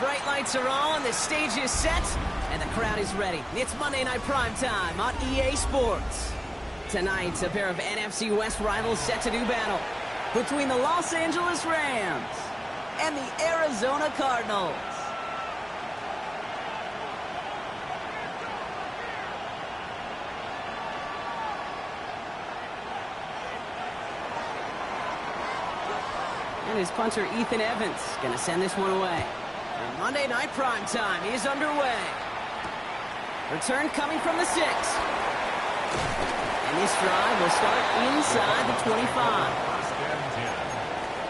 bright lights are on, the stage is set, and the crowd is ready. It's Monday Night Primetime on EA Sports. Tonight, a pair of NFC West rivals set to do battle between the Los Angeles Rams and the Arizona Cardinals. And his punter, Ethan Evans, going to send this one away. And Monday Night Primetime is underway. Return coming from the 6. And this drive will start inside the 25. First and 10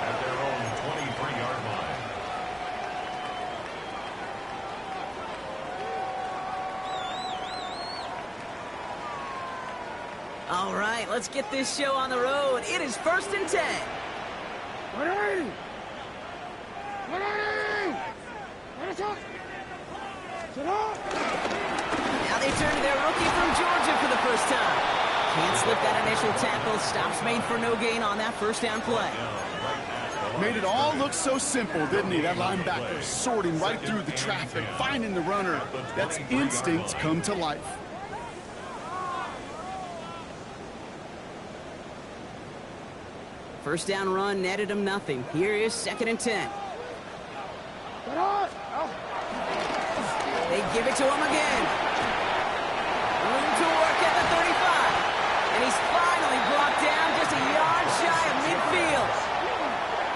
at their own 23-yard line. All right, let's get this show on the road. It is 1st and 10. 180! 180! Now they turn to their rookie from Georgia for the first time. Can't slip that initial tackle. Stops made for no gain on that first down play. Made it all look so simple, didn't he? That linebacker sorting right through the traffic, finding the runner. That's instincts come to life. First down run netted him nothing. Here is 2nd and 10. They give it to him again. Room to work at the 35. And he's finally brought down just a yard shy of midfield.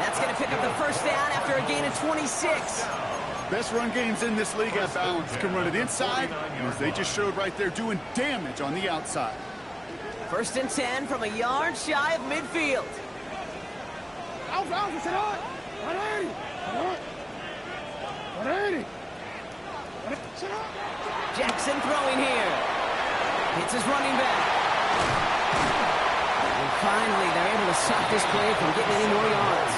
That's going to pick up the first down after a gain of 26. Best run games in this league at balance. Can run it inside, and as they just showed right there, doing damage on the outside. 1st and 10 from a yard shy of midfield. 180! 180! Jackson throwing here. Hits his running back. And finally, they're able to stop this play from getting any more yards.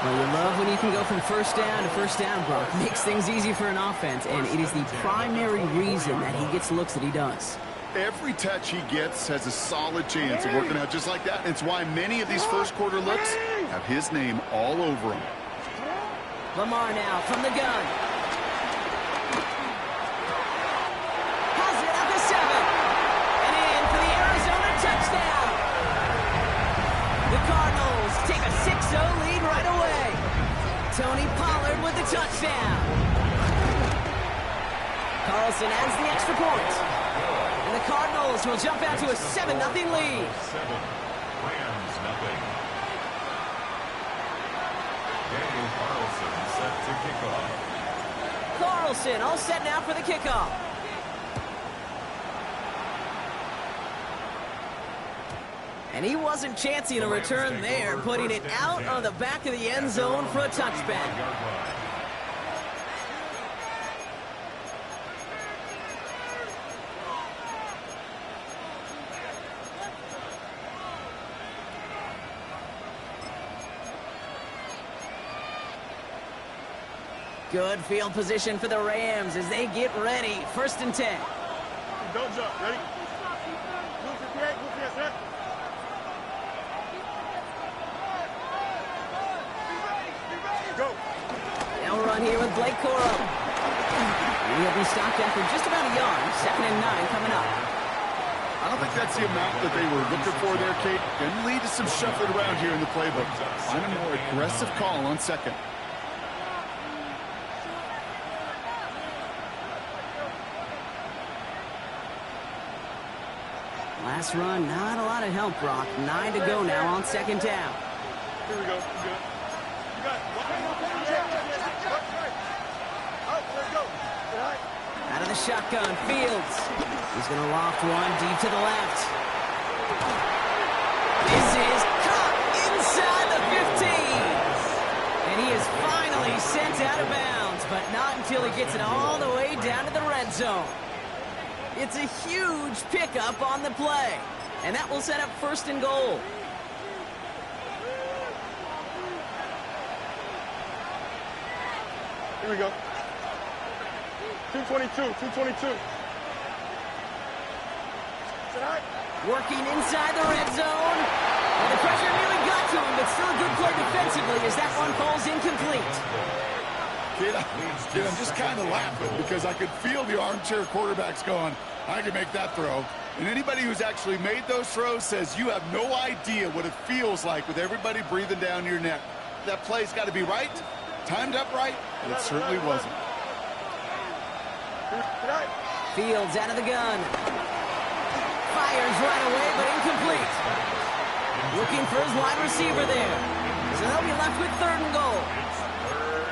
Well, you love when you can go from first down to first down, Brock. Makes things easy for an offense, and it is the primary reason that he gets looks that he does. Every touch he gets has a solid chance of working out just like that. And it's why many of these first quarter looks have his name all over them. Lamar now from the gun. Has it at the 7. And in for the Arizona touchdown. The Cardinals take a 6-0 lead right away. Tony Pollard with the touchdown. Carlson adds the extra point. And the Cardinals will jump out to a 7-0 lead. 7, Rams nothing. Daniel Carlson set to kickoff. Carlson all set now for the kickoff. And he wasn't chancing a return there, putting it out on the back of the end zone for a touchback. Good field position for the Rams as they get ready. 1st and 10. Don't jump. Ready? Go. Now run here with Blake Corum. He'll be stopped after just about a yard. 2nd and 9 coming up. I don't think that's the amount that they were looking for there, Kate. Can lead to some shuffling around here in the playbook. Find a more aggressive call on 2nd. Last run, not a lot of help, Brock. 9 to go now on 2nd down. Here we go. Good. You got it. Let's go. Out of the shotgun, Fields. He's going to loft one deep to the left. This is caught inside the 15. And he is finally sent out of bounds, but not until he gets it all the way down to the red zone. It's a huge pickup on the play, and that will set up 1st and goal. Here we go. 222. Working inside the red zone. And the pressure nearly got to him, but still a good play defensively as that one falls incomplete. Kid, I'm just kind of laughing because I could feel the armchair quarterbacks going, I can make that throw. And anybody who's actually made those throws says you have no idea what it feels like with everybody breathing down your neck. That play's got to be right, timed up right, and it certainly wasn't. Fields out of the gun. Fires right away, but incomplete. Looking for his wide receiver there. So they'll be left with 3rd and goal.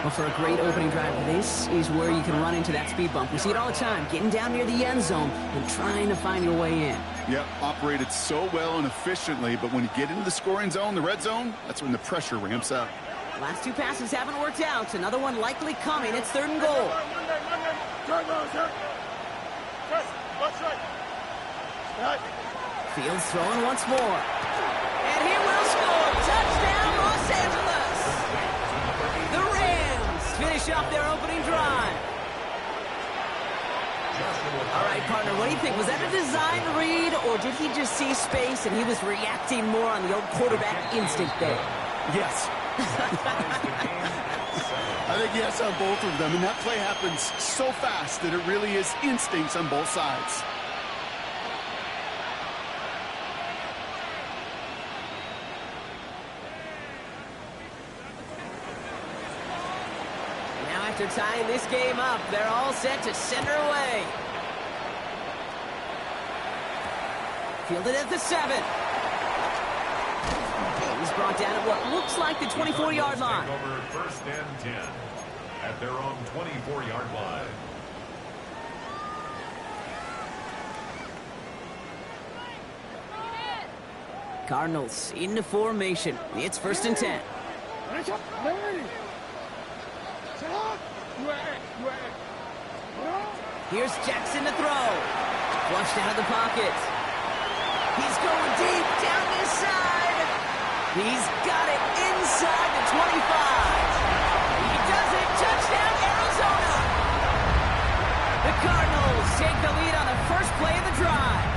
Well, for a great opening drive, this is where you can run into that speed bump. We see it all the time, getting down near the end zone and trying to find your way in. Yep, operated so well and efficiently, but when you get into the scoring zone, the red zone, that's when the pressure ramps up. Last 2 passes haven't worked out. Another one likely coming. It's 3rd and goal. Fields throwing once more. And he will score. Touchdown, Los Angeles. The Rams finish off their opening drive. All right, partner, what do you think? Was that a design read, or did he just see space and he was reacting more on the old quarterback instinct there? Yes. I think yes on both of them, and that play happens so fast that it really is instincts on both sides. Now after tying this game up, they're all set to send her away. Fielded at the 7. He's brought down at what looks like the 24-yard line. Over 1st and 10 at their own 24-yard line. Cardinals into formation. It's 1st and 10. Here's Jackson to throw. Flushed out of the pocket. He's going deep down this side. He's got it inside the 25. He does it. Touchdown, Arizona. The Cardinals take the lead on the first play of the drive.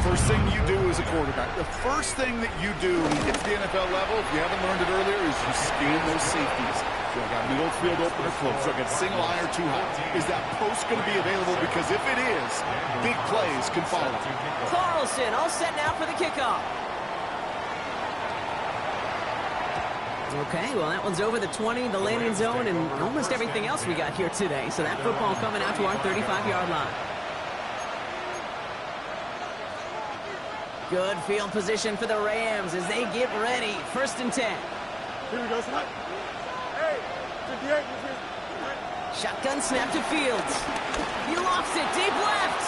First thing you do as a quarterback, the first thing that you do when you get to the NFL level, if you haven't learned it earlier, is you scan those safeties. Do I got middle field open or close? Do I got single eye or too high? Is that post going to be available? Because if it is, big plays can follow. Carlson all set now for the kickoff. Okay, well, that one's over the 20, the landing zone, and almost everything else we got here today. So that football coming out to our 35-yard line. Good field position for the Rams as they get ready. 1st and 10. Here we go, son. Hey, 58. Shotgun snap to Fields. He lofts it deep left.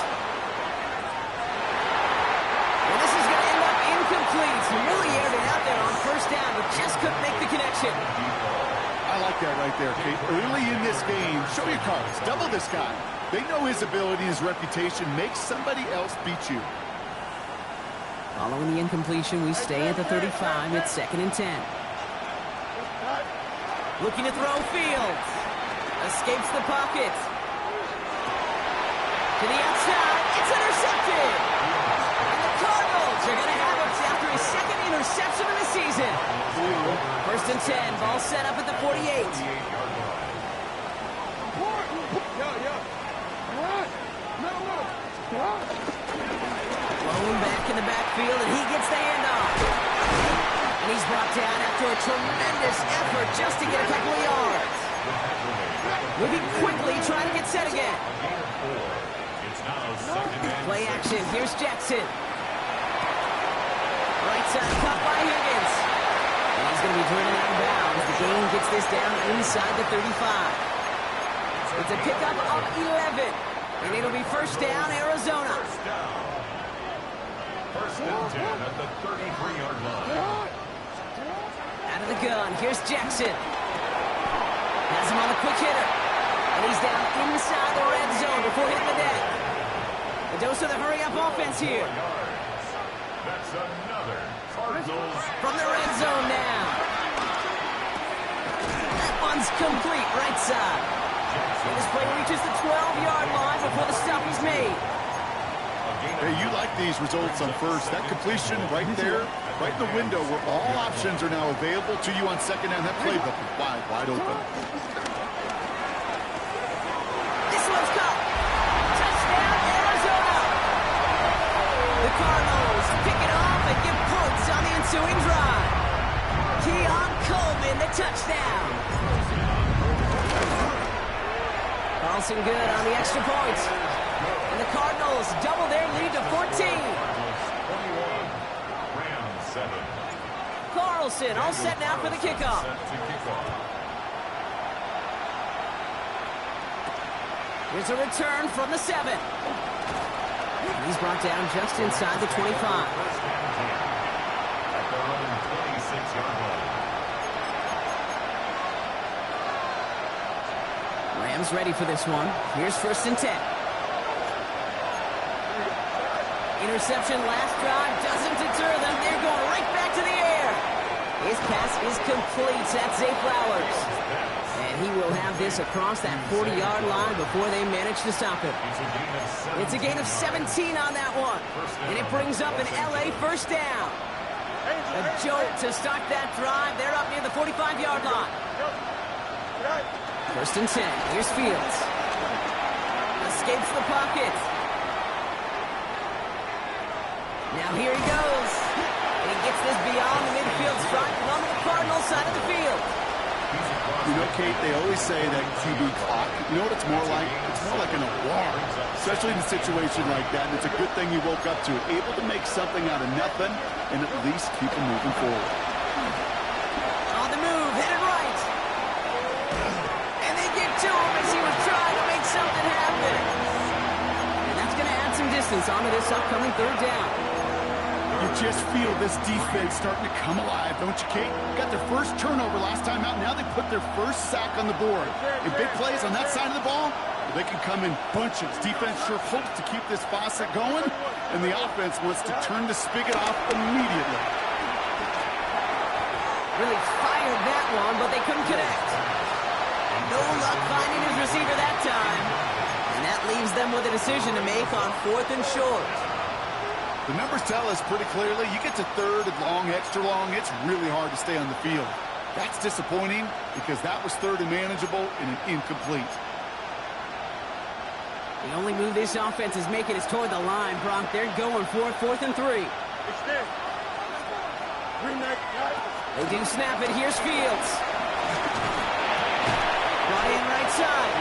Well, this is going to end up incomplete. He really aired it out there on 1st down, but just couldn't make the connection. I like that right there, Kate. Early in this game, show your cards. Double this guy. They know his ability, his reputation. Make somebody else beat you. Following the incompletion, we stay at the 35. It's 2nd and 10. Looking to throw Fields. Escapes the pocket. To the outside. It's intercepted. And the Cardinals are going to have it after his 2nd interception of the season. 1st and 10. Ball set up at the 48. Thrown back in the backfield, and he gets the handoff. And he's brought down after a tremendous effort just to get a couple of yards. Moving quickly, trying to get set again. Play action. Here's Jackson. Right side cut by Higgins. And he's going to be driven out of bounds. The game gets this down inside the 35. It's a pickup of 11. And it'll be 1st down, Arizona. 1st and 10 at the 33-yard line. Out of the gun. Here's Jackson. Has him on the quick hitter. And he's down inside the red zone before hitting the deck. A dose of the hurry-up offense here. That's another Cardinals. From the red zone now. That one's complete right side. And this play reaches the 12-yard line before the stop is made. Hey, you like these results on first. That completion right there, right in the window where all options are now available to you on second down. That playbook is wide open. This one's caught. Touchdown, Arizona. The Cardinals pick it off and give points on the ensuing drive. Keon Coleman, the touchdown. Carlson good on the extra point. And the Cardinals double their lead to 14. 21, Rams 7. Carlson all set now for the kickoff. Set to kickoff. Here's a return from the 7. He's brought down just inside the 25. First and 10 at their own 26-yard line. Rams ready for this one. Here's first and 10. Interception last drive doesn't deter them. They're going right back to the air. His pass is complete. That's Zay Flowers. And he will have this across that 40-yard line before they manage to stop him. It's a gain of 17 on that one. And it brings up an LA first down. A jolt to start that drive. They're up near the 45-yard line. First and 10. Here's Fields. Escapes the pocket. Now here he goes. And he gets this beyond the midfield stripe and onto the Cardinals side of the field. You know, Kate, they always say that QB clock. You know what it's more like? It's more like an alarm, especially in a situation like that. And it's a good thing you woke up to it. Able to make something out of nothing and at least keep them moving forward. On the move, headed right. And they get to him as he was trying to make something happen. And that's going to add some distance onto this upcoming third down. You just feel this defense starting to come alive, don't you, Kate? Got their first turnover last time out. Now they put their first sack on the board. And big plays on that side of the ball, they can come in bunches. Defense sure hopes to keep this faucet going, and the offense wants to turn the spigot off immediately. Really fired that one, but they couldn't connect. No luck finding his receiver that time. And that leaves them with a decision to make on 4th and short. The numbers tell us pretty clearly, you get to third and long, extra long, it's really hard to stay on the field. That's disappointing because that was third and manageable and an incomplete. The only move this offense is making is toward the line, Brock. They're going for 4th and 3. They do snap it. Here's Fields. Brought in right side.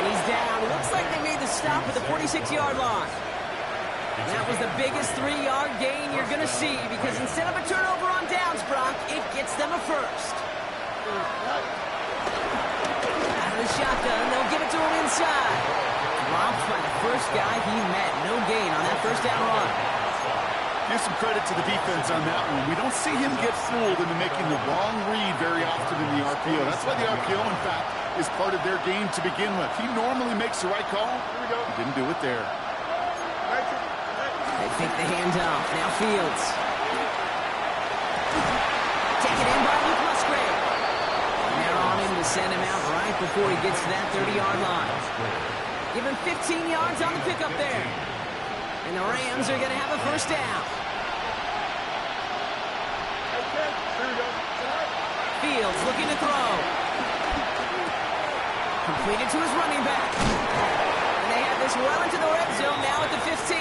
And he's down. Looks like they made the stop at the 46-yard line. That was the biggest 3-yard gain you're going to see because instead of a turnover on downs, Brock, it gets them a first. Out of the shotgun, they'll give it to him inside. Dropped by the first guy he met. No gain on that first down run. Give some credit to the defense on that one. We don't see him get fooled into making the wrong read very often in the RPO. That's why the RPO, in fact, is part of their game to begin with. He normally makes the right call. He didn't do it there. They take the handoff. Now Fields. Taken in by Luke Musgrave. And they're on him to send him out right before he gets to that 30-yard line. Give him 15 yards on the pickup there. And the Rams are going to have a first down. Fields looking to throw. Completed to his running back. And they have this well into the red zone now at the 15.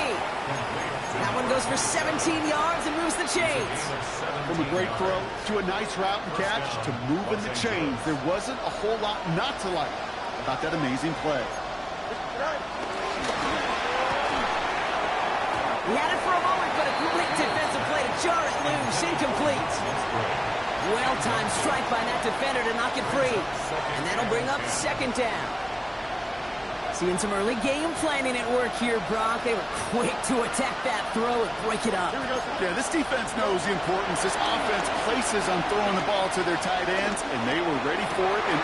That one goes for 17 yards and moves the chains. From a great throw to a nice route and catch to moving the chains. There wasn't a whole lot not to like about that amazing play. He had it for a moment, but a complete defensive play to jar it loose. Incomplete. Well-timed strike by that defender to knock it free. And that'll bring up second down. Seeing some early game planning at work here, Brock. They were quick to attack that throw and break it up. Yeah, this defense knows the importance this offense places on throwing the ball to their tight ends, and they were ready for it. And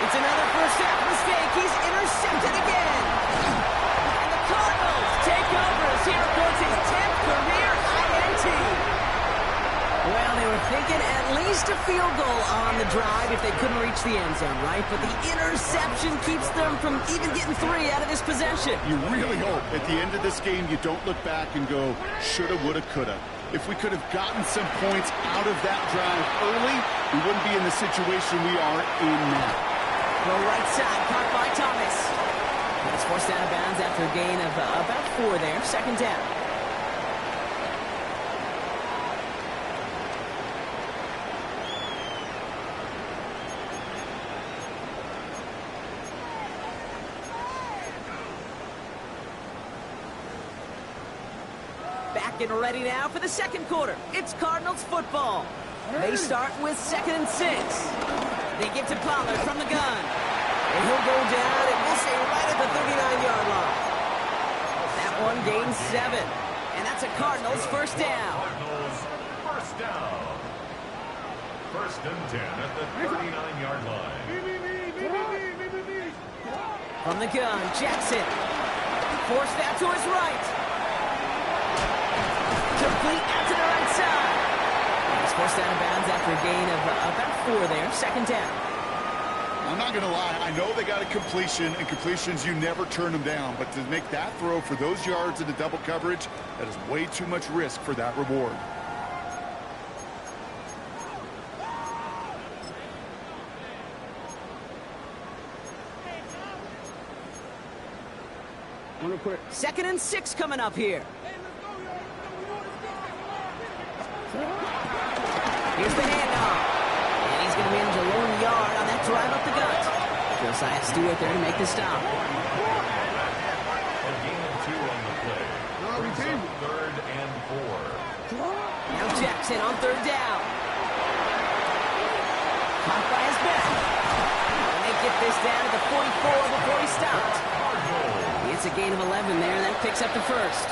it's another first half mistake. He's intercepted again. And the Cardinals take over as he reports his 10th career INT. Well, they were thinking thinking at least a field goal on the drive if they couldn't reach the end zone, right? But the interception keeps them from even getting 3 out of this possession. You really hope at the end of this game you don't look back and go, shoulda, woulda, coulda. If we could have gotten some points out of that drive early, we wouldn't be in the situation we are in now. Well, right side, caught by Thomas. It's forced out of bounds after a gain of about 4 there. Second down. Back and ready now for the second quarter. It's Cardinals football. They start with 2nd and 6. They give to Pollard from the gun. And he'll go down, and we'll say right at the 39-yard line. That one gains 7. And that's a Cardinals first down. Cardinals first down. 1st and 10 at the 39-yard line. From the gun, Jackson. Forced out to his right. Complete out to the right side. He's forced out of bounds after a gain of about 4 there. Second down. I'm not going to lie. I know they got a completion, and completions, you never turn them down. But to make that throw for those yards into double coverage, that is way too much risk for that reward. Real quick. 2nd and 6 coming up here. Here's the handoff. And he's going to manage a lone yard on that drive up the gut. Josiah Stewart there to make the stop. A gain of 2 on the play. Brings up 3rd and 4. Now Jackson on 3rd down. Caught by his back. And they get this down to the 44 before he stopped. It's a gain of 11 there. That picks up the first.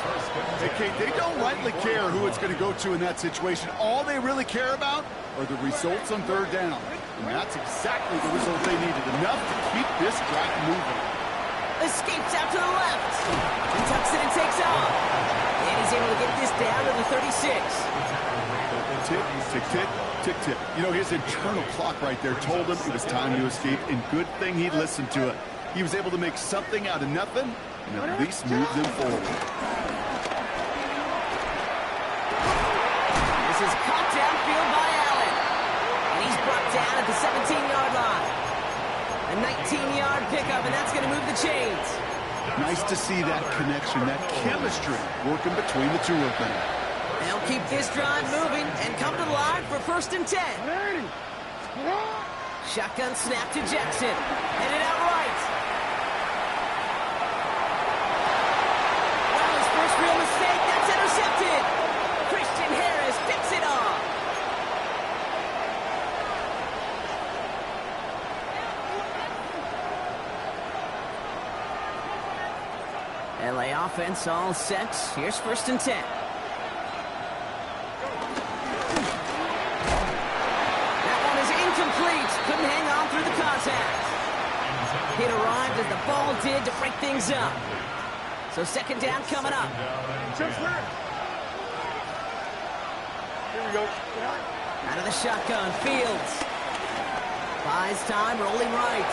Hey, Kate, they don't lightly care who it's going to go to in that situation. All they really care about are the results on 3rd down. And that's exactly the result they needed. Enough to keep this drive moving. Escapes out to the left. He tucks it and takes off. And he's able to get this down to the 36. Tick, tick, tick, tick, tick. You know, his internal clock right there told him it was time to escape, and good thing he listened to it. He was able to make something out of nothing and at least move them forward. This is caught downfield by Allen. And he's brought down at the 17-yard line. A 19-yard pickup, and that's going to move the chains. Nice to see that connection, that chemistry working between the two of them. They'll keep this drive moving and come to the line for 1st and 10. Shotgun snap to Jackson. Headed out right. Well, his first real mistake. That's intercepted. Christian Harris picks it off. LA offense all set. Here's 1st and 10. Incomplete. Couldn't hang on through the contact. It arrived as the ball did to break things up. So 2nd down coming up. Here we go. Out of the shotgun, Fields. Buys time, rolling right.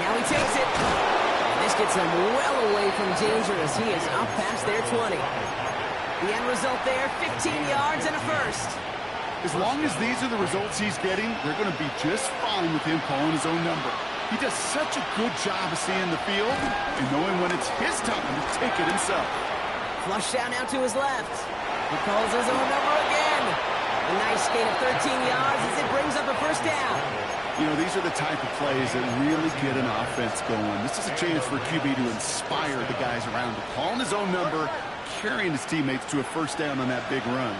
Now he takes it. And this gets him well away from danger as he is up past their 20. The end result there, 15 yards and a first. As long as these are the results he's getting, they're going to be just fine with him calling his own number. He does such a good job of seeing the field and knowing when it's his time to take it himself. Flush down now to his left. He calls his own number again. A nice gain of 13 yards as it brings up a 1st down. You know, these are the type of plays that really get an offense going. This is a chance for QB to inspire the guys around him. Calling his own number, carrying his teammates to a 1st down on that big run.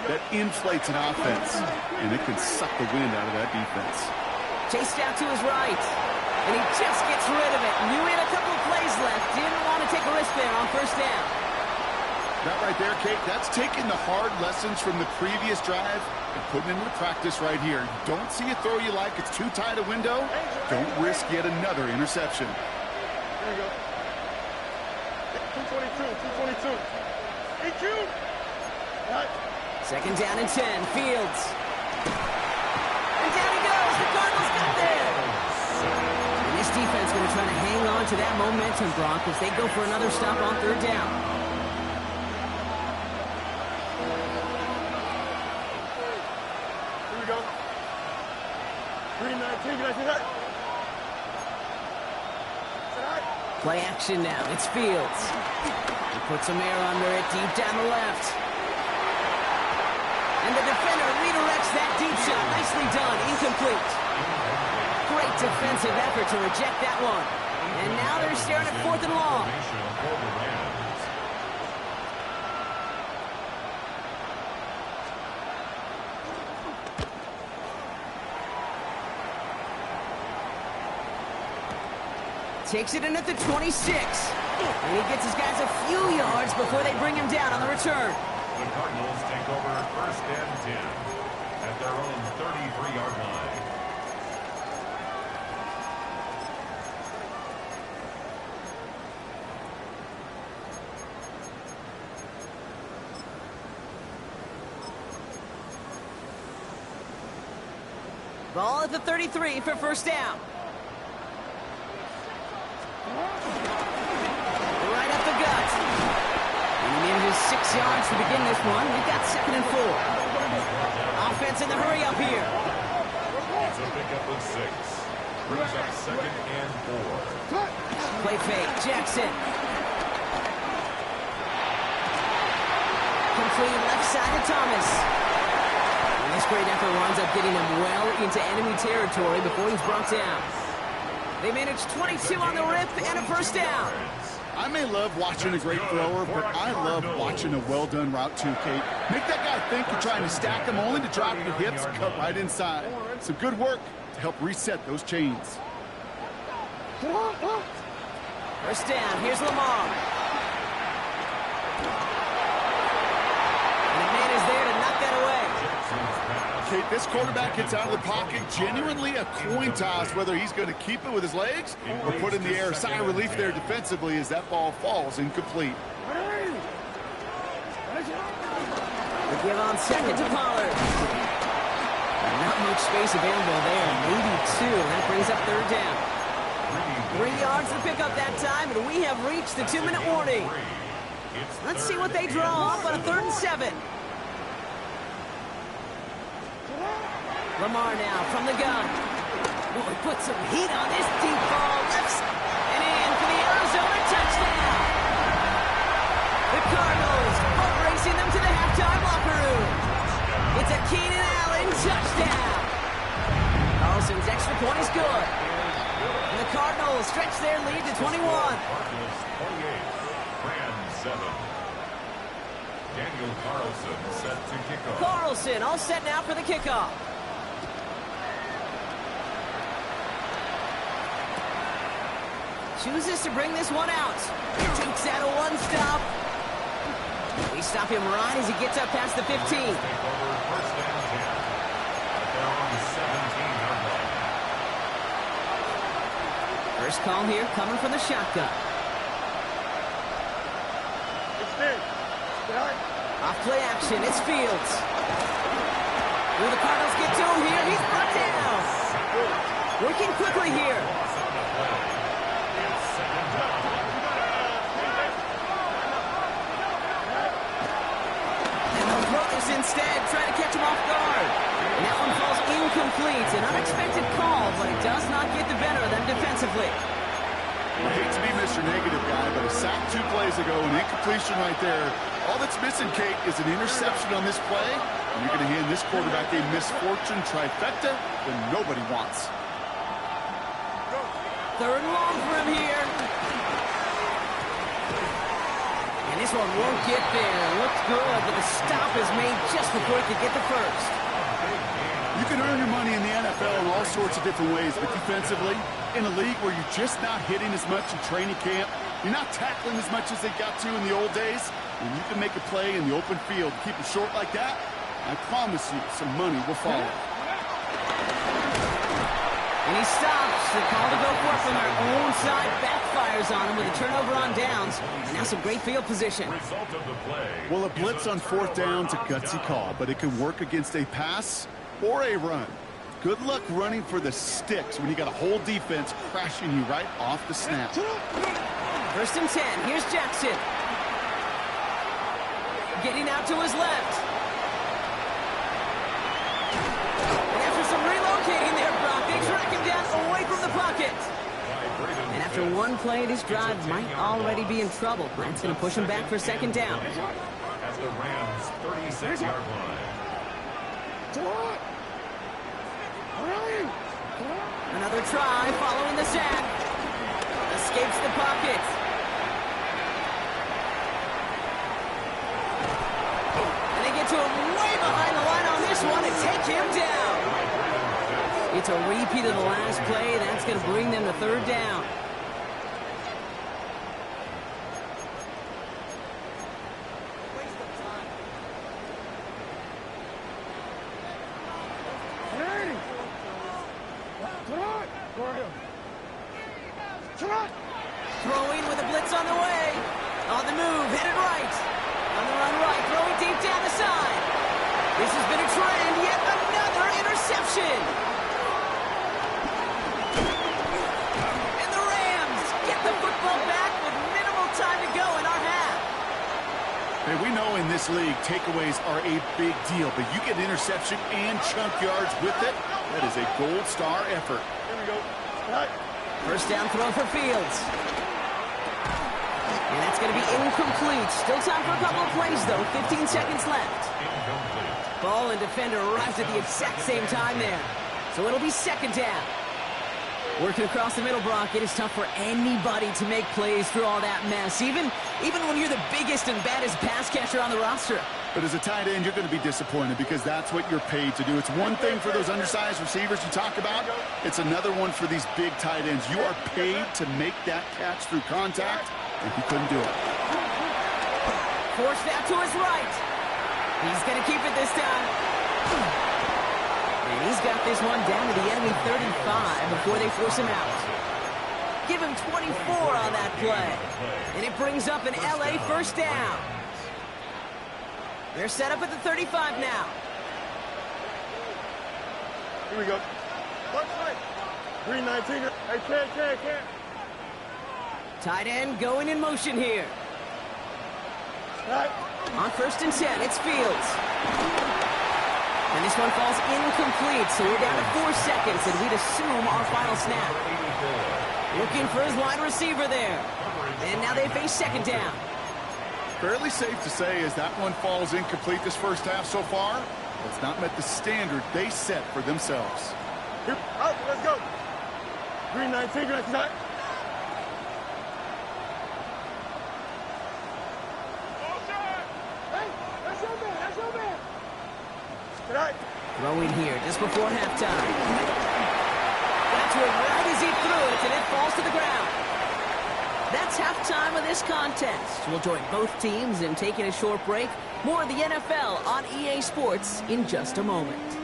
That inflates an offense, and it can suck the wind out of that defense. Chased out to his right, and he just gets rid of it. Knew he had a couple of plays left. Didn't want to take a risk there on 1st down. That right there, Kate, that's taking the hard lessons from the previous drive and putting it into practice right here. Don't see a throw you like, it's too tight a window. Don't risk yet another interception. Here we go. 222. Hey, Q. Right. 2nd down and 10. Fields. trying to hang on to that momentum, Brock, as they go for another stop on third down. Here we go. 3-19, can I see that? Play action now. It's Fields. He puts some air under it deep down the left. And the defender redirects that deep shot. Nicely done. Incomplete. Great defensive effort to reject that one. And now they're staring at 4th and long. Takes it in at the 26. And he gets his guys a few yards before they bring him down on the return. The Cardinals take over 1st and 10 at their own 33-yard line. Ball at the 33 for first down. Right up the gut. And he manages 6 yards to begin this one. We've got 2nd and 4. Offense in the hurry up here. It's a pickup of 6. Brings up 2nd and 4. Play fake. Jackson. Complete left side to Thomas. And this great effort winds up getting him well into enemy territory before he's brought down. They managed 22 on the rip and a first down. I may love watching a great thrower, but I love watching a well-done route too, Kate. Make that guy think you're trying to stack him only to drop your hips, cut right inside. Some good work to help reset those chains. First down, here's Lamar. And the man is there to knock that away. Kate, this quarterback gets out of the pocket, genuinely a coin toss whether he's going to keep it with his legs or put in the air. Sigh of relief there defensively as that ball falls incomplete. The give on 2nd to Pollard. Not much space available there, maybe 2. That brings up 3rd down. 3 yards to pick up that time, and we have reached the 2-minute warning. Let's see what they draw up on a 3rd and 7. Lamar now from the gun. Oh, he put some heat on this deep ball. Left and in for the Arizona touchdown. The Cardinals boat racing them to the halftime locker room. It's a Keenan Allen touchdown. Carlson's extra point is good. And the Cardinals stretch their lead to 21. Cardinals 28, Rams 7. Daniel Carlson set to kick off. Carlson all set now for the kickoff. Chooses to bring this one out. Takes out a one stop. They stop him right as he gets up past the 15. Take over 1st and 10 at their own 17-yard line. First call here coming from the shotgun. Off play action, it's Fields. Will the Cardinals get to him here? He's brought down. Working quickly here. Instead, trying to catch him off guard. And that one falls incomplete. An unexpected call, but it does not get the better of them defensively. I hate to be Mr. Negative guy, but a sack 2 plays ago, an incompletion right there. All that's missing, Kate, is an interception on this play. And you're going to hand this quarterback a misfortune trifecta that nobody wants. 3rd and long for him here. And this one won't get there. Looked good, but the stop is made just before it could get the first. You can earn your money in the NFL in all sorts of different ways, but defensively, in a league where you're just not hitting as much in training camp, you're not tackling as much as they got to in the old days, when you can make a play in the open field, keep it short like that, I promise you some money will follow. And he stops. The call to go for it from their own side backfires on him with a turnover on downs. And now some great field position. Result of the play. Well, a blitz on 4th down's a gutsy call, but it can work against a pass or a run. Good luck running for the sticks when you got a whole defense crashing you right off the snap. First and 10. Here's Jackson. Getting out to his left. And after some relocating there, Brock, they track him down away from the pocket. And after one play, this drive might already be in trouble. That's going to push him back for second down. At the Rams' 36-yard line. Another try following the sack. Escapes the pocket. And they get to him way behind the line on this one and take him down. It's a repeat of the last play. That's going to bring them to third down. Throwing with a blitz on the way. On the move, headed right. On the run right, throwing deep down the side. This has been a trend, yet another interception. And the Rams get the football back with minimal time to go in our half. Hey, we know in this league, takeaways are a big deal, but you get interception and chunk yards with it. That is a gold star effort. Here we go. First down throw for Fields. And that's going to be incomplete. Still time for a couple of plays, though. 15 seconds left. Ball and defender arrives at the exact same time there. So it'll be second down. Working across the middle, Brock, it is tough for anybody to make plays through all that mess, even when you're the biggest and baddest pass catcher on the roster. But as a tight end, you're going to be disappointed because that's what you're paid to do. It's one thing for those undersized receivers you talk about. It's another one for these big tight ends. You are paid to make that catch through contact, and he couldn't do it. Forced out to his right. He's going to keep it this time. And he's got this one down to the enemy 35 before they force him out. Give him 24 on that play. And it brings up an LA first down. They're set up at the 35 now. Here we go. Left side. Green 19. Hey, can't. Tight end going in motion here. Right. On first and 10, it's Fields. And this one falls incomplete, so we're down to 4 seconds, and we'd assume our final snap. Looking for his wide receiver there. And now they face second down. Fairly safe to say as that one falls incomplete this first half so far, it's not met the standard they set for themselves. Here, out, let's go. Green 19, green 19. Throwing here just before halftime. Got to it right as he threw it, and it falls to the ground. That's halftime of this contest. We'll join both teams in taking a short break. More of the NFL on EA Sports in just a moment.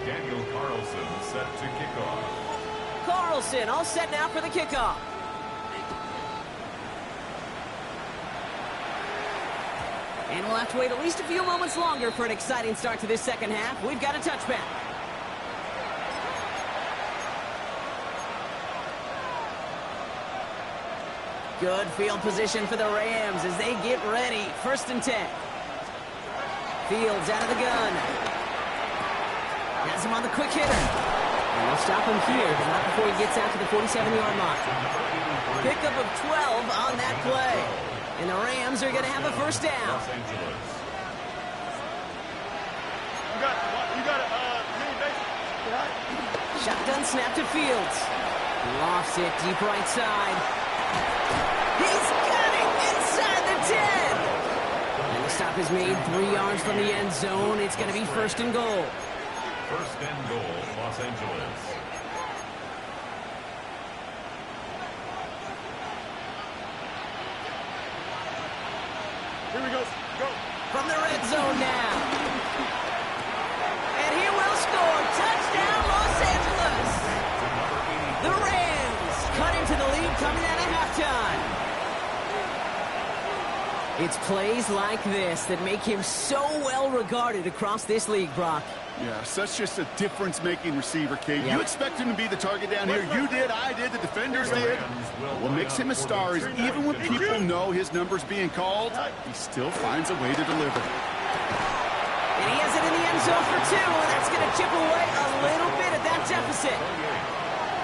Daniel Carlson set to kick off. Carlson all set now for the kickoff. And we'll have to wait at least a few moments longer for an exciting start to this second half. We've got a touchback. Good field position for the Rams as they get ready. First and 10. Fields out of the gun. Has him on the quick hitter. And we'll stop him here, but not before he gets out to the 47-yard mark. Pickup of 12 on that play. And the Rams are going to have a first down. Los Angeles. You got Shotgun snap to Fields. Lofts it deep right side. He's got it inside the 10. And the stop is made 3 yards from the end zone. It's going to be first and goal. First and goal, Los Angeles. Here we go. Go. From the red zone now. And he will score. Touchdown, Los Angeles. The Rams cut into the lead coming out of halftime. It's plays like this that make him so well regarded across this league, Brock. Yeah, such just a difference-making receiver, Kate. Yep. You expect him to be the target down here. You did, I did, the defenders did. What makes him a star is even when people know his number's being called, he still finds a way to deliver. And he has it in the end zone for 2, and that's going to chip away a little bit at that deficit.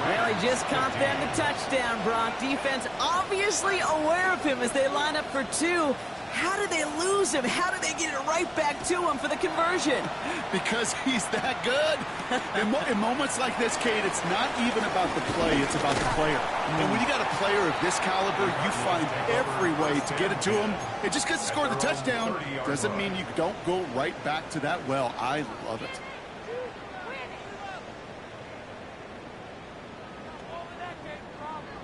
Well, he just caught them the touchdown, Brock. Defense obviously aware of him as they line up for 2. How did they lose him? How did they get it right back to him for the conversion? Because he's that good. In moments like this, Kate, it's not even about the play, it's about the player. And when you got a player of this caliber, you find every way to get it to him. And just because he scored the touchdown doesn't mean you don't go right back to that well. I love it.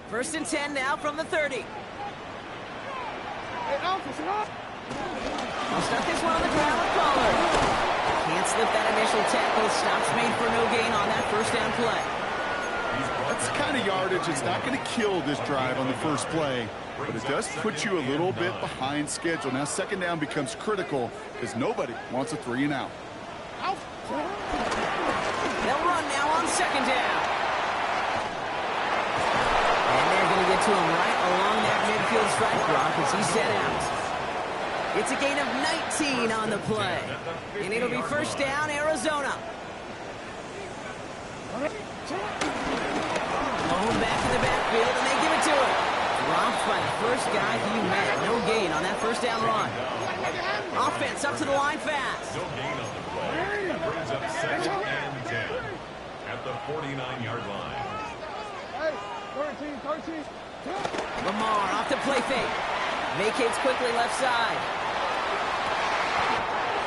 First and 10 now from the 30. I'll start this one on the ground with Pollard. Can't slip that initial tackle. Stops made for no gain on that first down play. That's the kind of yardage that's not going to kill this drive on the first play, but it does put you a little bit behind schedule. Now second down becomes critical because nobody wants a 3 and out. They'll run now on second down. And they're going to get to him right along that midfield strike, Brock, as he set out. It's a gain of 19 on the play. And it'll be first down, Arizona. Home back in the backfield, and they give it to him. Dropped by the first guy he met. No gain on that first down run. Offense up to the line fast. No gain on the play. That brings up second and 10 at the 49-yard line. Hey, 13. Lamar off the play fake. Vacates quickly left side.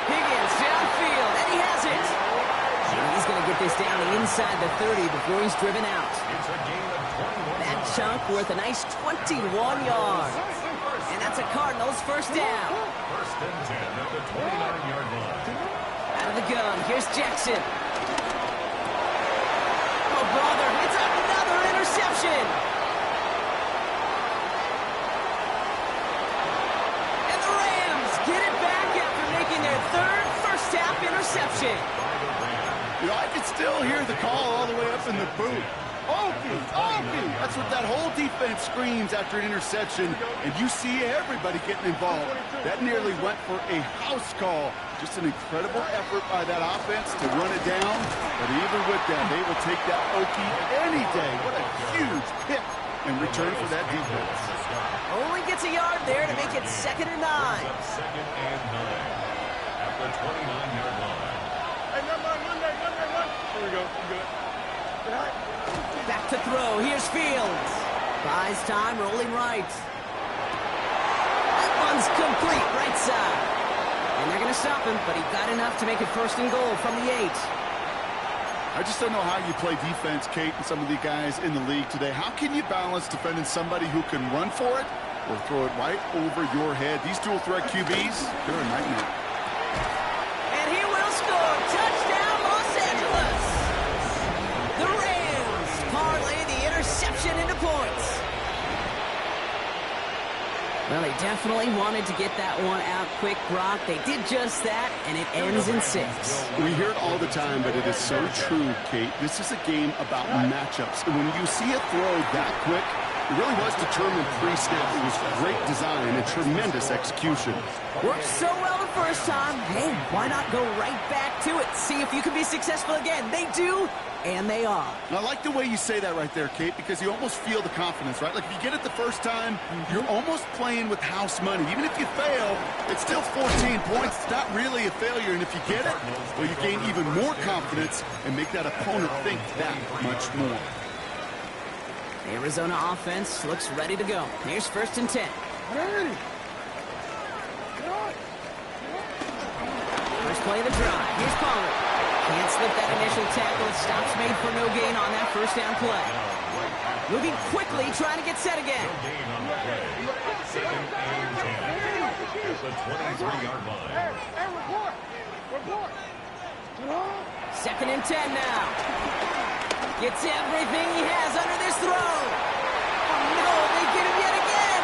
Higgins downfield, and he has it. And he's going to get this down inside the 30 before he's driven out. It's a gain of 21. That chunk worth a nice 21 yards. And that's a Cardinals first down. First and 10 at the 29-yard line. Out of the gun, here's Jackson. Oh, brother, it's another interception. And the Rams get it back after making their third first-half interception. You know, I can still hear the call all the way up in the booth. Okie! That's what that whole defense screams after an interception, and you see everybody getting involved. That nearly went for a house call. Just an incredible effort by that offense to run it down, but even with that, they will take that Okie any day. What a huge pick in return for that defense. Only gets a yard there to make it second and 9. Second and 9 at the 29-yard line. Hey, Monday. Here we go. I'm good. Back to throw. Here's Fields. Buys time, rolling right. That one's complete, right side. And they're going to stop him, but he got enough to make it first and goal from the 8. I just don't know how you play defense, Kate, and some of the guys in the league today. How can you balance defending somebody who can run for it or throw it right over your head? These dual threat QBs, they're a nightmare. And he will score. Touchdown, Los Angeles. The Rams parlay the interception into points. Well, they definitely wanted to get that one out quick, Brock. They did just that, and it ends in 6. We hear it all the time, but it is so true, Kate. This is a game about matchups. And when you see a throw that quick, it really was determined pre-snap. It was great design and tremendous execution. Worked so well the first time. Hey, why not go right back to it? See if you can be successful again. They do, and they are. And I like the way you say that right there, Kate, because you almost feel the confidence, right? Like if you get it the first time, you're almost playing with house money. Even if you fail, it's still 14 points. It's not really a failure. And if you get it, well, you gain even more confidence and make that opponent think that much more. The Arizona offense looks ready to go. Here's first and 10. First play of the drive. Here's Pollard. Can't slip that initial tackle. Stops made for no gain on that first down play. Moving quickly, trying to get set again. Gain on the play. Second and 10 at the 23-yard line. Hey, report. Second and 10 now. Gets everything he has under this throw. Oh, no, they get him yet again.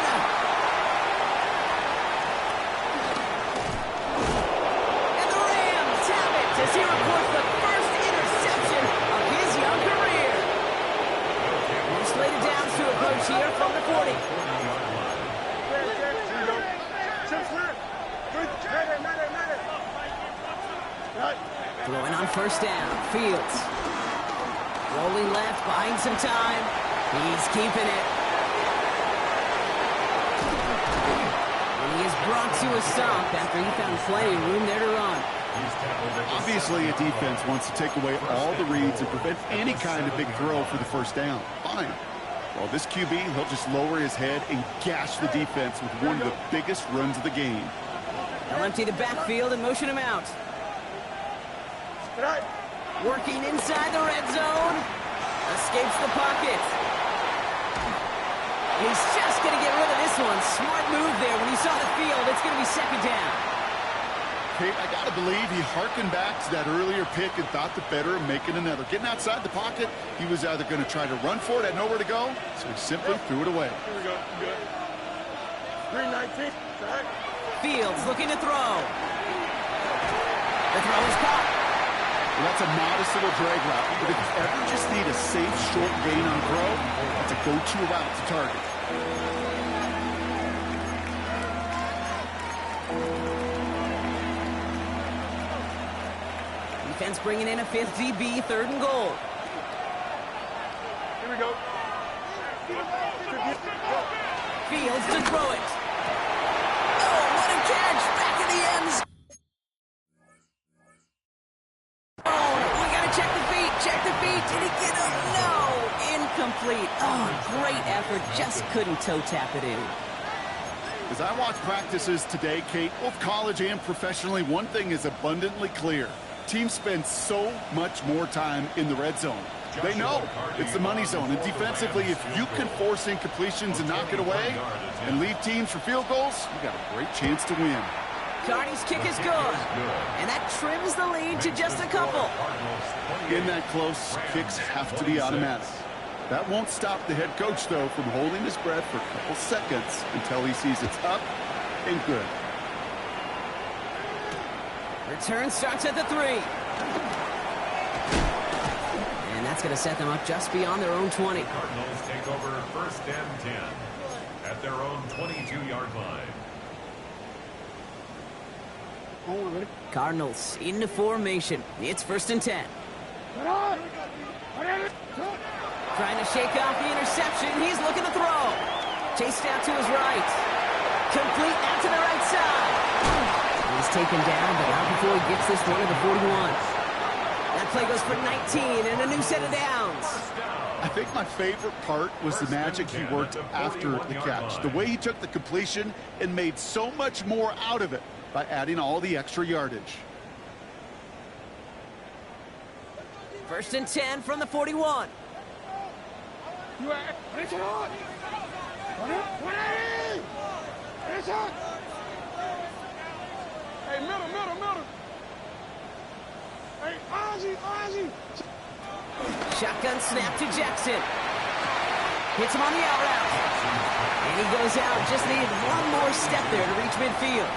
And the Rams have it as he reports the approach here from the 40. Throwing on first down. Fields. Rolling left, buying some time. He's keeping it. And he is brought to a stop after he found plenty of room there to run. Obviously, a defense wants to take away all the reads and prevent any kind of big throw for the first down. Fine. Well, this QB, he'll just lower his head and gash the defense with one of the biggest runs of the game. They'll empty the backfield and motion him out. Working inside the red zone. Escapes the pocket. He's just going to get rid of this one. Smart move there. When he saw the field, it's going to be second down. Kate, I got to believe he harkened back to that earlier pick and thought the better of making another. Getting outside the pocket, he was either going to try to run for it, had nowhere to go, so he simply threw it away. Here we go. Good. 319. Fields looking to throw. The throw is caught. Well, that's a modest little drag route, but if you ever just need a safe, short gain on throw, that's a go-to route to target. Defense bringing in a fifth DB, third and goal. Here we go. Fields to throw it. Oh, what a catch! Back in the end zone. Oh, we gotta check the feet. Check the feet. Did he get him? No, incomplete. Oh, great effort. Just couldn't toe tap it in. As I watch practices today, Kate, both college and professionally, one thing is abundantly clear. Teams spend so much more time in the red zone. They know it's the money zone. And defensively, if you can force incompletions and knock it away and leave teams for field goals, you got a great chance to win. Carney's kick is good. And that trims the lead to just a couple. In that close, kicks have to be automatic. That won't stop the head coach, though, from holding his breath for a couple seconds until he sees it's up and good. Return starts at the 3. And that's going to set them up just beyond their own 20. Cardinals take over first and 10 at their own 22-yard line. Cardinals into formation. It's first and 10. Trying to shake off the interception. He's looking to throw. Chased out to his right. Complete out to the right side. He's taken down, but not before he gets this one to the 41. That play goes for 19 and a new set of downs. I think my favorite part was the magic he worked after the catch. The way he took the completion and made so much more out of it by adding all the extra yardage. First and 10 from the 41. Hey, middle. Hey, Ozzie. Shotgun snap to Jackson. Hits him on the out route. And he goes out. Just needed one more step there to reach midfield.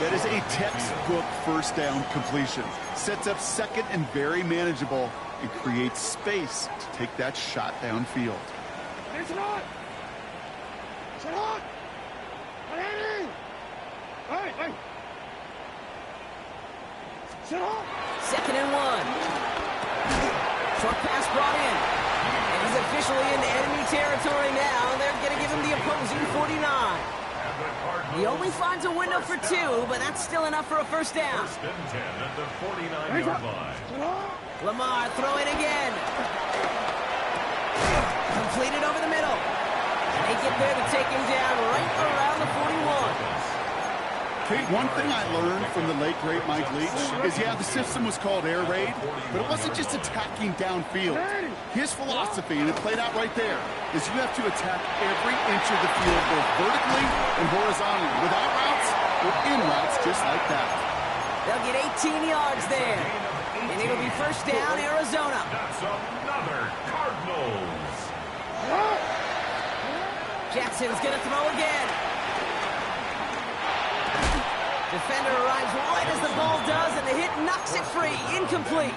That is a textbook first down completion. Sets up second and very manageable and creates space to take that shot downfield. Second and 1. Short pass brought in. And he's officially into enemy territory now. They're going to give him the opposing 49. He only finds a window for 2, but that's still enough for a first down. First and 10 at the 49-yard line. Lamar throwing again. Completed over the middle. And they get there to take him down right around the 41. Kate, one thing I learned from the late, great Mike Leach is, yeah, the system was called air raid, but it wasn't just attacking downfield. His philosophy, and it played out right there, is you have to attack every inch of the field, both vertically and horizontally, without routes or in routes just like that. They'll get 18 yards there. And it'll be first down, Arizona. That's another Cardinals. Jackson's going to throw again. Defender arrives right as the ball does, and the hit knocks it free. Incomplete.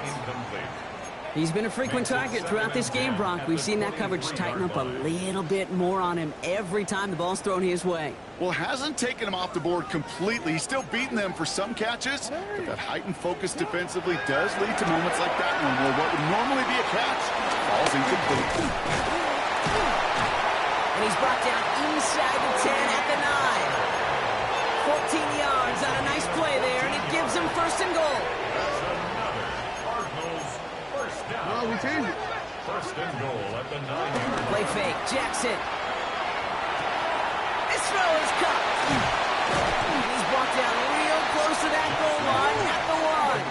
He's been a frequent target throughout this game, Brock. We've seen that coverage tighten up a little bit more on him every time the ball's thrown his way. Well, hasn't taken him off the board completely. He's still beating them for some catches, but that heightened focus defensively does lead to moments like that one where what would normally be a catch falls incomplete. And he's brought down inside the 10 at the 9. 14 yards on a nice play there, and it gives him first and goal. That's another Cardinals first down. No, we changed it. First and goal at the 9-yard line. Play fake, Jackson. This throw is cut. And he's brought down real close to that goal line at the 1.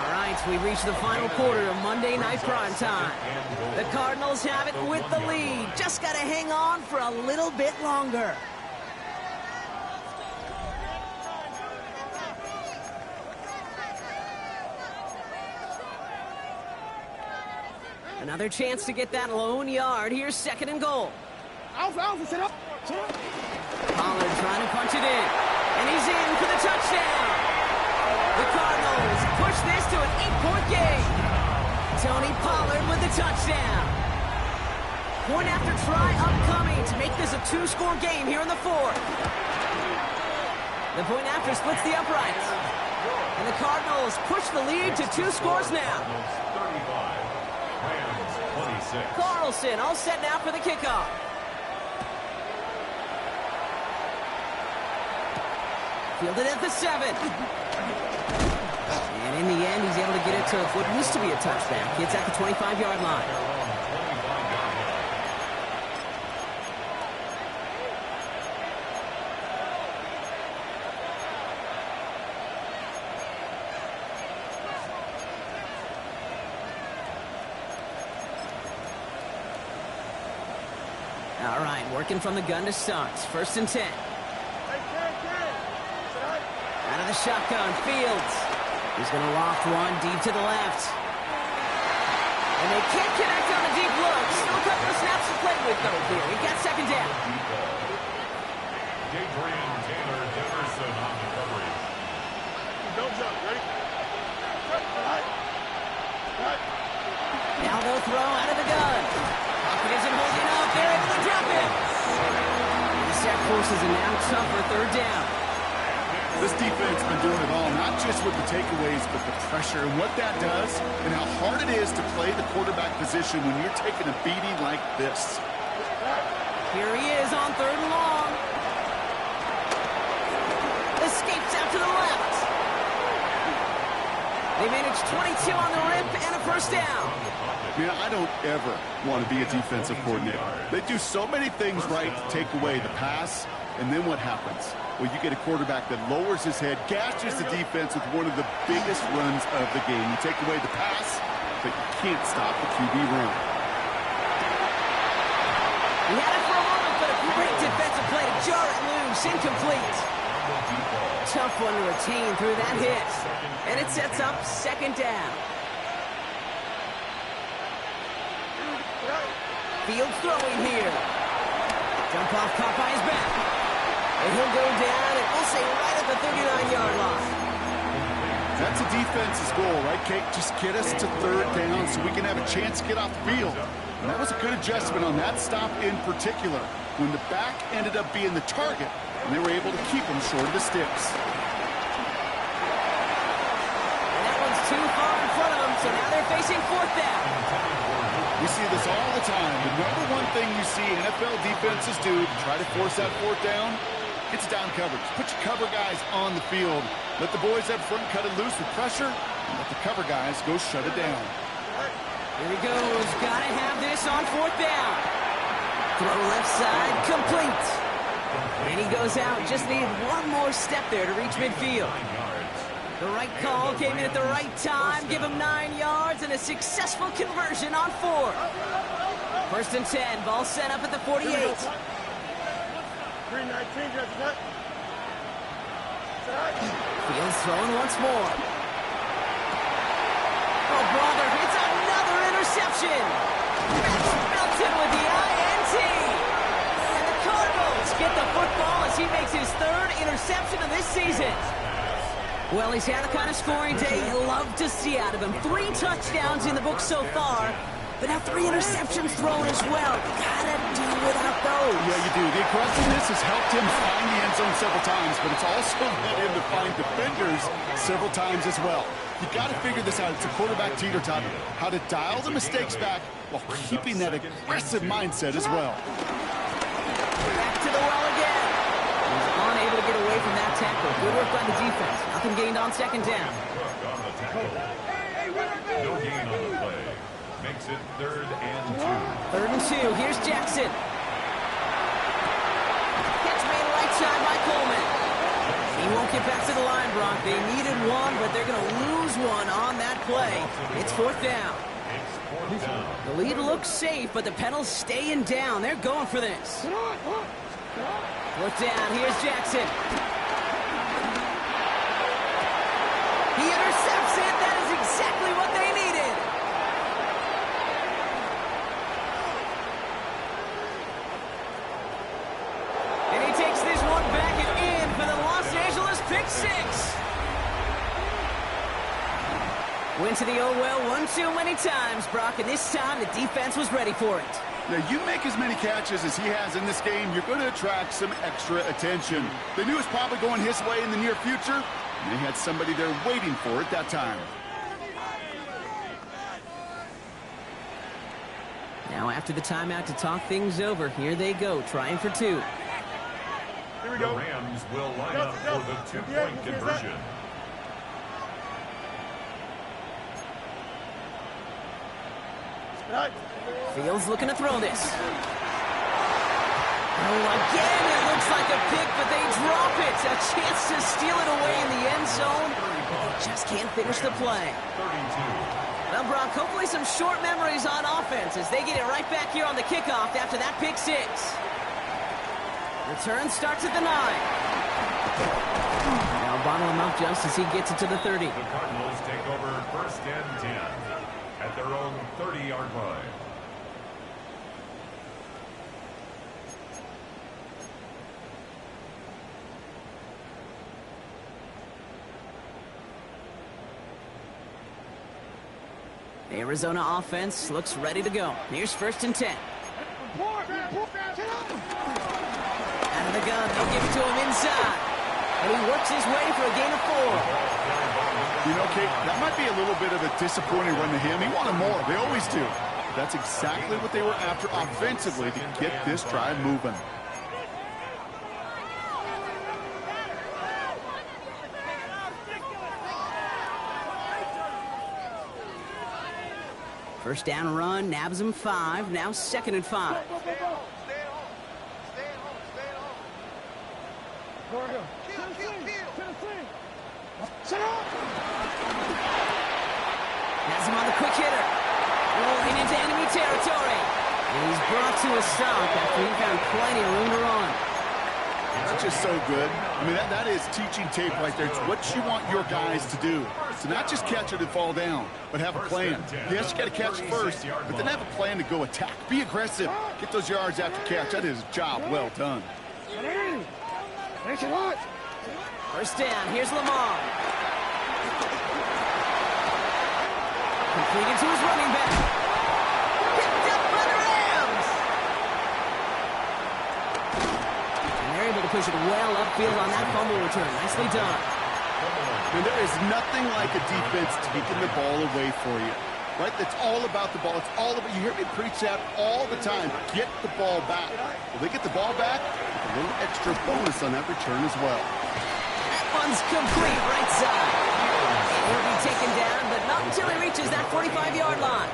All right, we reach the final quarter of Monday Night Prime Time. The Cardinals have it with the lead. Just got to hang on for a little bit longer. Another chance to get that lone yard. Here's second and goal. Alpha, sit up. Pollard trying to punch it in. And he's in for the touchdown. The Cardinals push this to an 8-point game. Tony Pollard with the touchdown. Point after try upcoming to make this a 2-score game here in the 4th. The point after splits the uprights. And the Cardinals push the lead to 2 scores now. 35, Rams 26. Carlson all set now for the kickoff. Fielded at the 7. And in the end, he's able to get it to what used to be a touchback. It's at the 25-yard line. All right, working from the gun to start. First and 10. Out of the shotgun, Fields. He's going to loft one deep to the left. And they can't connect on a deep look. Still a couple of snaps to play with, though, here. He got second down. Adrian Taylor Jefferson on the coverage. Don't jump, ready? Now they'll throw out of the gun. Pocket isn't holding up. They're able to drop it. The sack forces a now tougher third down. This defense has been doing it all, not just with the takeaways, but the pressure and what that does and how hard it is to play the quarterback position when you're taking a beating like this. Here he is on third and long. Escapes out to the left. They manage 22 on the rip and a first down. Man, I don't ever want to be a defensive coordinator. They do so many things right to take away the pass, and then what happens? Well, you get a quarterback that lowers his head, gashes the defense with one of the biggest runs of the game. You take away the pass, but you can't stop the QB run. He had it for a moment, but a great defensive play to jar it loose. Incomplete. Tough one to retain through that hit. And it sets up second down. Fields throwing here. Jump off caught by his back. And he'll go down, and we'll say right at the 39-yard line. That's a defense's goal, right, Kate? Just get us to third down so we can have a chance to get off the field. And that was a good adjustment on that stop in particular, when the back ended up being the target, and they were able to keep him short of the sticks. And that one's too far in front of them, so now they're facing fourth down. We see this all the time. The number one thing you see NFL defenses do to try to force that fourth down, it's down coverage. Put your cover guys on the field. Let the boys up front cut it loose with pressure, and let the cover guys go shut it down. Here he goes. Got to have this on fourth down. Throw left side, complete. And he goes out. Just needed one more step there to reach midfield. The right call came in at the right time. Give him 9 yards and a successful conversion on 4. First and 10. Ball set up at the 48. 319, just cut. Fields throwing once more. Oh, brother, it's another interception. Max Melton with the INT. And the Cardinals get the football as he makes his 3rd interception of this season. Well, he's had the kind of scoring day you love to see out of him. 3 touchdowns in the book so far, but now 3 interceptions thrown as well. Gotta do without those. Yeah, you do. The aggressiveness has helped him find the end zone several times, but it's also led him to find defenders several times as well. You got to figure this out. It's a quarterback teeter-totter. How to dial the mistakes back while keeping that aggressive mindset as well. Back to the well again. He's unable to get away from that tackle. Good work by the defense. Nothing gained on second down. No gain on the play. Makes it 3rd and 2. 3rd and 2. Here's Jackson. Catch made right side by Coleman. He won't get back to the line, Brock. They needed one, but they're going to lose one on that play. It's 4th down. The lead looks safe, but the Penals staying down. They're going for this. 4th down. Here's Jackson. He intercepts it. That is exactly what they needed. And he takes this one back and in for the Los Angeles pick 6. Went to the oh well one too many times, Brock, and this time the defense was ready for it. Now, you make as many catches as he has in this game, you're going to attract some extra attention. They knew it was probably going his way in the near future, and they had somebody there waiting for it that time. Now, after the timeout to talk things over, here they go, trying for 2. Here we The go. Rams will line up for the 2-point conversion. Right. Fields looking to throw this. Oh, again, it looks like a pick, but they drop it. A chance to steal it away in the end zone. Just can't finish the play. 32. Well, Brock, hopefully some short memories on offense as they get it right back here on the kickoff after that pick 6. Return starts at the 9. Now bottle him up just as he gets it to the 30. The Cardinals take over 1st and 10 at their own 30-yard line. The Arizona offense looks ready to go. Here's 1st and 10. Out of the gun, they'll give it to him inside. And he works his way for a gain of 4. You know, Kate, that might be a little bit of a disappointing run to him. He wanted more. They always do. That's exactly what they were after offensively to get this drive moving. First down run, nabs him 5. Now 2nd and 5. Has him on the quick hitter. Rolling into enemy territory. And he's brought to a stop after he found plenty of room to run. That's just so good. I mean, that is teaching tape right there. It's what you want your guys to do. To not just catch it and fall down, but have a plan. Yes, you got to catch it first, but then have a plan to go attack. Be aggressive. Get those yards after catch. That is a job well done. First down, here's Lamar. Completed to his running back. Picked up by the Rams. And they're able to push it well upfield on that fumble return. Nicely done. And there is nothing like a defense taking the ball away for you. Right? That's all about the ball. It's all about, you hear me preach that all the time. Get the ball back. Will they get the ball back? With a little extra bonus on that return as well. That one's complete right side. And he'll be taken down, but not until he reaches that 45-yard line.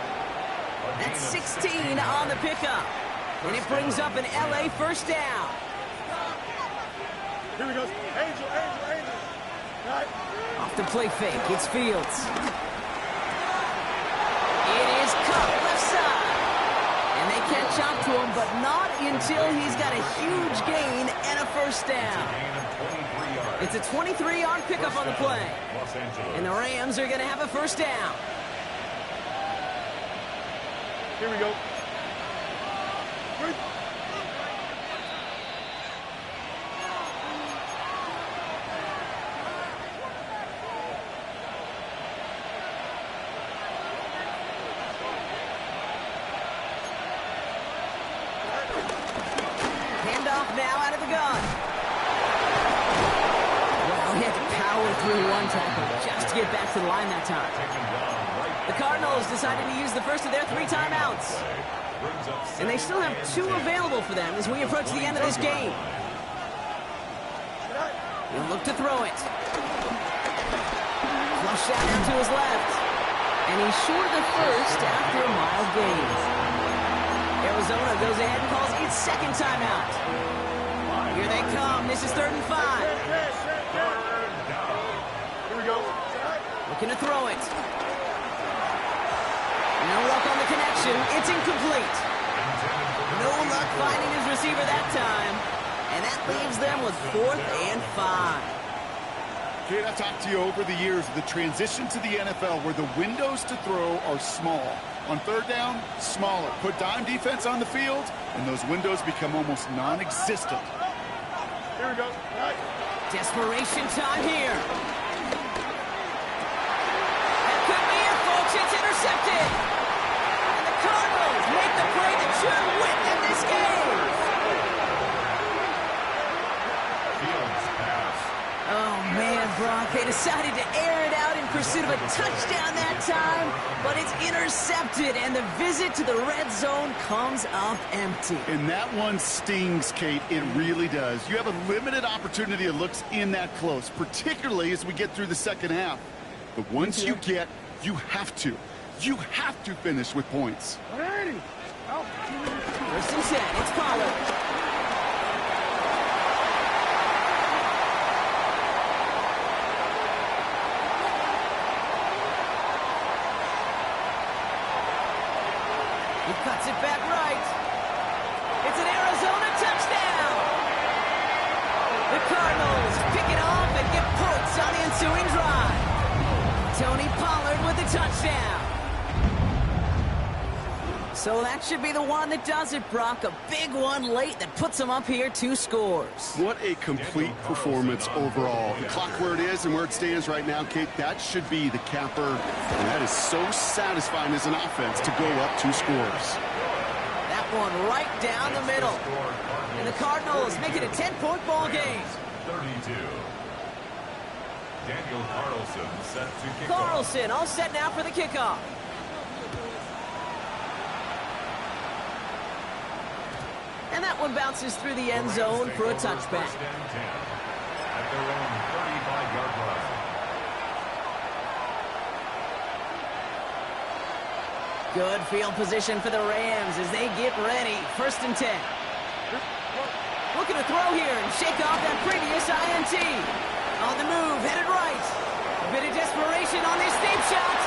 That's 16 on the pickup. And it brings up an LA first down. Here we go. Angel. Right. Off the play fake, it's Fields. It is cut left side. And they catch up to him, but not until he's got a huge gain and a first down. It's a 23-yard pickup on the play. And the Rams are going to have a first down. Here we go. off now out of the gun. Wow, he had to power through one tackle just to get back to the line that time. The Cardinals decided to use the first of their 3 timeouts. And they still have 2 available for them as we approach the end of this game. He'll look to throw it. Flush out to his left. And he's short of the first after a mild gain. Arizona goes ahead and calls its second timeout. Here they come. This is 3rd and 5. Here we go. Looking to throw it. No luck on the connection. It's incomplete. No luck finding his receiver that time. And that leaves them with 4th and 5. Kate, I've talked to you over the years of the transition to the NFL where the windows to throw are small. On 3rd down, smaller. Put dime defense on the field, and those windows become almost non-existent. Here we go. Right. Desperation time here. That could be it, folks. It's intercepted. And the Cardinals make the play that should win them this game. Oh, man, Brock. They decided to air it out in pursuit of a touchdown that time, but it's intercepted, and the visit to the red zone comes up empty. And that one stings, Kate. It really does. You have a limited opportunity that looks in that close, particularly as we get through the second half. But once you get, you have to finish with points. 180. First and 10. It's Pollard. He cuts it back right. It's an Arizona touchdown. The Cardinals pick it off and get points on the ensuing drive. Tony Pollard with the touchdown. So that should be the one that does it, Brock. A big one late that puts them up here 2 scores. What a complete performance overall. The clock where it is and where it stands right now, Kate, that should be the capper. And that is so satisfying as an offense to go up 2 scores. That one right down the middle. And the Cardinals make it a 10-point ball game. 32. Daniel Carlson set to kick off. Carlson all set now for the kickoff. And that one bounces through the end zone for a touchback. First and 10 at their own 35-yard line. Good field position for the Rams as they get ready. First and 10. Looking to throw here and shake off that previous INT. On the move, headed right. A bit of desperation on this deep shot.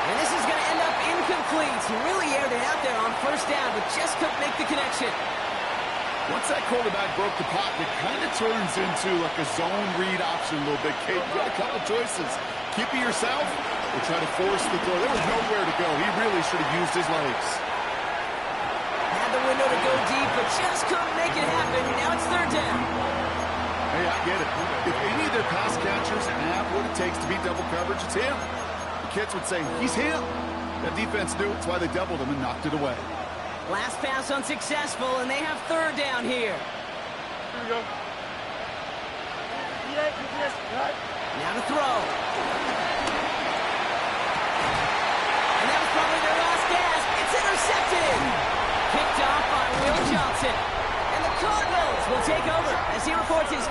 And this is going to end up incomplete. He really aired it out there on first down, but just couldn't make the connection. Once that quarterback broke the pocket, it kind of turns into like a zone read option a little bit. Kate, you got a couple choices. Keep it yourself or try to force the throw. There was nowhere to go. He really should have used his legs. Had the window to go deep, but just couldn't make it happen. Now it's 3rd down. Hey, I get it. If any of their pass catchers have what it takes to beat double coverage, it's him. The kids would say, he's him. That defense knew it. That's why they doubled him and knocked it away. Last pass unsuccessful, and they have 3rd down here. Here we go. Right. Now to throw. And that was probably their last gasp. It's intercepted. Picked off by Will Johnson. And the Cardinals will take over as he records his